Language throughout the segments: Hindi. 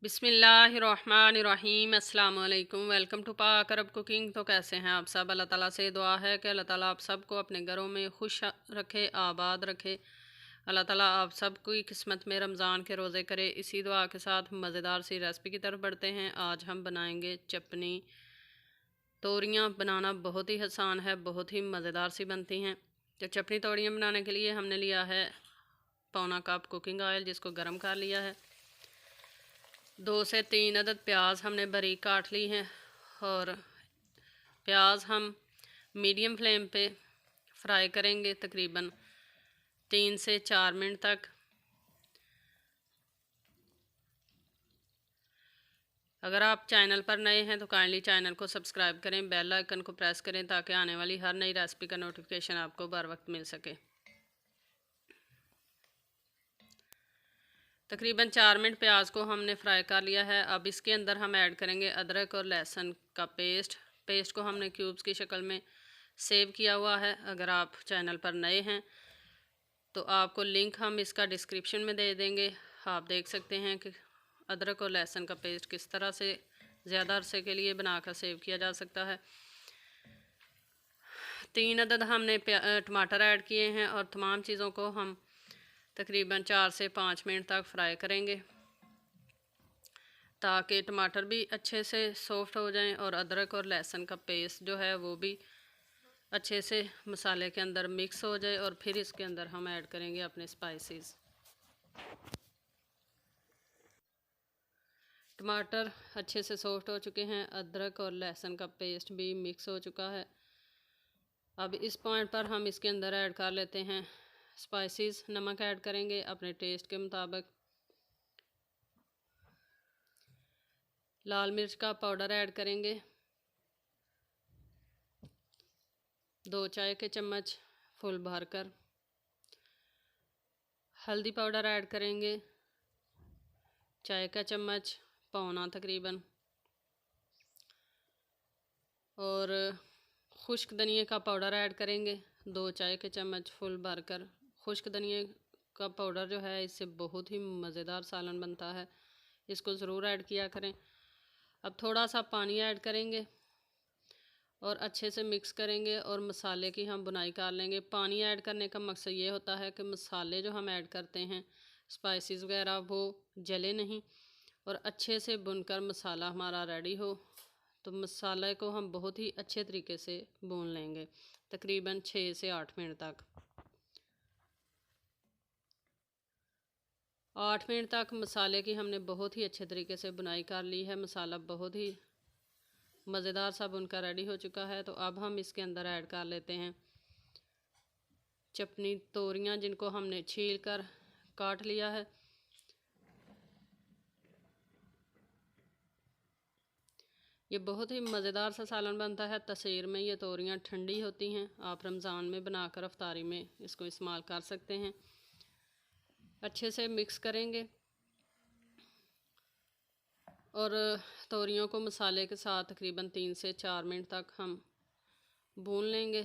बिस्मिल्लाहिर्रहमानिर्रहीम अस्सलाम वालेकुम। वेलकम टू पाक अरब कुकिंग। तो कैसे हैं आप सब? अल्लाह ताला से दुआ है कि अल्लाह ताला आप सबको अपने घरों में खुश रखे, आबाद रखे। अल्लाह ताला आप सबको की किस्मत में रमज़ान के रोज़े करे। इसी दुआ के साथ मज़ेदार सी रेसिपी की तरफ बढ़ते हैं। आज हम बनाएंगे चटनी। तोरियाँ बनाना बहुत ही आसान है, बहुत ही मज़ेदार सी बनती हैं। तो चटनी तोरियाँ बनाने के लिए हमने लिया है पौना कप कुकिंग ऑयल, जिसको गर्म कर लिया है। 2 से 3 अदद प्याज हमने बारीक काट ली हैं और प्याज हम मीडियम फ्लेम पे फ्राई करेंगे तकरीबन 3 से 4 मिनट तक। अगर आप चैनल पर नए हैं तो काइंडली चैनल को सब्सक्राइब करें, बेल आइकन को प्रेस करें ताकि आने वाली हर नई रेसिपी का नोटिफिकेशन आपको बर वक्त मिल सके। तकरीबन 4 मिनट प्याज को हमने फ्राई कर लिया है। अब इसके अंदर हम ऐड करेंगे अदरक और लहसुन का पेस्ट को हमने क्यूब्स की शक्ल में सेव किया हुआ है। अगर आप चैनल पर नए हैं तो आपको लिंक हम इसका डिस्क्रिप्शन में दे देंगे। आप देख सकते हैं कि अदरक और लहसुन का पेस्ट किस तरह से ज़्यादा अरसे के लिए बनाकर सेव किया जा सकता है। 3 अदद हमने टमाटर ऐड किए हैं और तमाम चीज़ों को हम तकरीबन 4 से 5 मिनट तक फ्राई करेंगे ताकि टमाटर भी अच्छे से सॉफ्ट हो जाएं और अदरक और लहसुन का पेस्ट जो है वो भी अच्छे से मसाले के अंदर मिक्स हो जाए। और फिर इसके अंदर हम ऐड करेंगे अपने स्पाइसेस। टमाटर अच्छे से सॉफ्ट हो चुके हैं, अदरक और लहसुन का पेस्ट भी मिक्स हो चुका है। अब इस पॉइंट पर हम इसके अंदर ऐड कर लेते हैं स्पाइसेस। नमक ऐड करेंगे अपने टेस्ट के मुताबिक। लाल मिर्च का पाउडर ऐड करेंगे 2 चाय के चम्मच फुल भरकर। हल्दी पाउडर ऐड करेंगे चाय का चम्मच पौना तकरीबन। और खुश्क धनिए का पाउडर ऐड करेंगे 2 चाय के चम्मच फुल भरकर। खुश्क धनिए का पाउडर जो है इससे बहुत ही मज़ेदार सालन बनता है, इसको ज़रूर ऐड किया करें। अब थोड़ा सा पानी ऐड करेंगे और अच्छे से मिक्स करेंगे और मसाले की हम बुनाई कर लेंगे। पानी ऐड करने का मकसद ये होता है कि मसाले जो हम ऐड करते हैं स्पाइसेस वगैरह वो जले नहीं और अच्छे से भुनकर मसाला हमारा रेडी हो। तो मसाले को हम बहुत ही अच्छे तरीके से भून लेंगे तकरीबन 6 से 8 मिनट तक। 8 मिनट तक मसाले की हमने बहुत ही अच्छे तरीके से बुनाई कर ली है। मसाला बहुत ही मज़ेदार सा भुनकर रेडी हो चुका है। तो अब हम इसके अंदर ऐड कर लेते हैं चटनी तोरियां, जिनको हमने छील कर काट लिया है। ये बहुत ही मज़ेदार सा सालन बनता है। तसीर में ये तोरियां ठंडी होती हैं, आप रमज़ान में बनाकर अफ्तारी में इसको इस्तेमाल कर सकते हैं। अच्छे से मिक्स करेंगे और तोरियों को मसाले के साथ तकरीबन 3 से 4 मिनट तक हम भून लेंगे।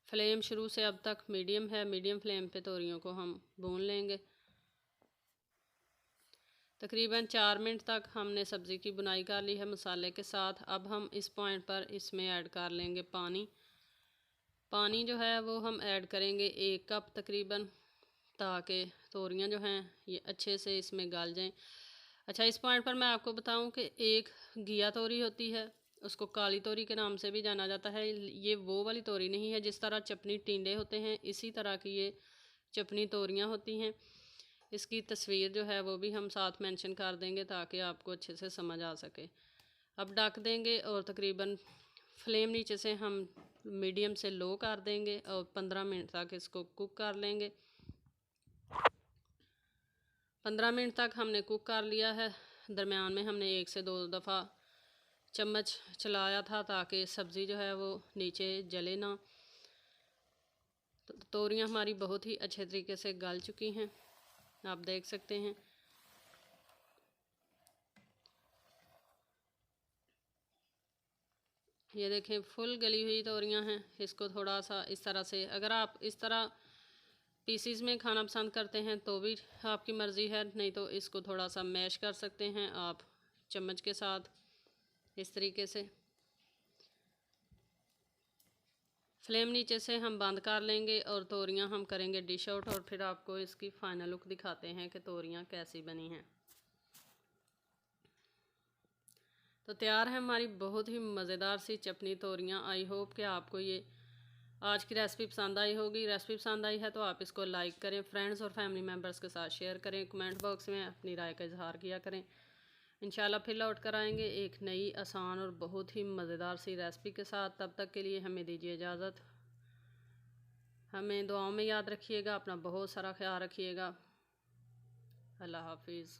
फ्लेम शुरू से अब तक मीडियम है, मीडियम फ्लेम पे तोरियों को हम भून लेंगे। तकरीबन 4 मिनट तक हमने सब्ज़ी की बुनाई कर ली है मसाले के साथ। अब हम इस पॉइंट पर इसमें ऐड कर लेंगे पानी जो है वो हम ऐड करेंगे 1 कप तकरीबन, ताकि तोरियां जो हैं ये अच्छे से इसमें गल जाएं। अच्छा, इस पॉइंट पर मैं आपको बताऊं कि एक घिया तोरी होती है, उसको काली तोरी के नाम से भी जाना जाता है। ये वो वाली तोरी नहीं है। जिस तरह चपनी टिंडे होते हैं इसी तरह की ये चपनी तोरियां होती हैं। इसकी तस्वीर जो है वो भी हम साथ मेंशन कर देंगे ताकि आपको अच्छे से समझ आ सके। अब ढक देंगे और तकरीबन फ्लेम नीचे से हम मीडियम से लो कर देंगे और 15 मिनट तक इसको कुक कर लेंगे। 15 मिनट तक हमने कुक कर लिया है। दरमियान में हमने 1 से 2 दफ़ा चम्मच चलाया था ताकि सब्ज़ी जो है वो नीचे जले ना। तो तोरियां हमारी बहुत ही अच्छे तरीके से गल चुकी हैं, आप देख सकते हैं। ये देखें फुल गली हुई तोरियां हैं। इसको थोड़ा सा इस तरह से, अगर आप इस तरह पीसीज में खाना पसंद करते हैं तो भी आपकी मर्ज़ी है, नहीं तो इसको थोड़ा सा मैश कर सकते हैं आप चम्मच के साथ इस तरीके से। फ्लेम नीचे से हम बंद कर लेंगे और तोरियां हम करेंगे डिश आउट और फिर आपको इसकी फ़ाइनल लुक दिखाते हैं कि तोरियां कैसी बनी हैं। तो तैयार है हमारी बहुत ही मज़ेदार सी चटनी तोरियां। आई होप कि आपको ये आज की रेसिपी पसंद आई होगी। रेसिपी पसंद आई है तो आप इसको लाइक करें, फ्रेंड्स और फैमिली मेम्बर्स के साथ शेयर करें, कमेंट बॉक्स में अपनी राय का इजहार किया करें। इंशाल्लाह फिर लौट कर आएंगे एक नई आसान और बहुत ही मज़ेदार सी रेसिपी के साथ। तब तक के लिए हमें दीजिए इजाज़त। हमें दुआओं में याद रखिएगा, अपना बहुत सारा ख्याल रखिएगा। अल्लाह हाफिज़।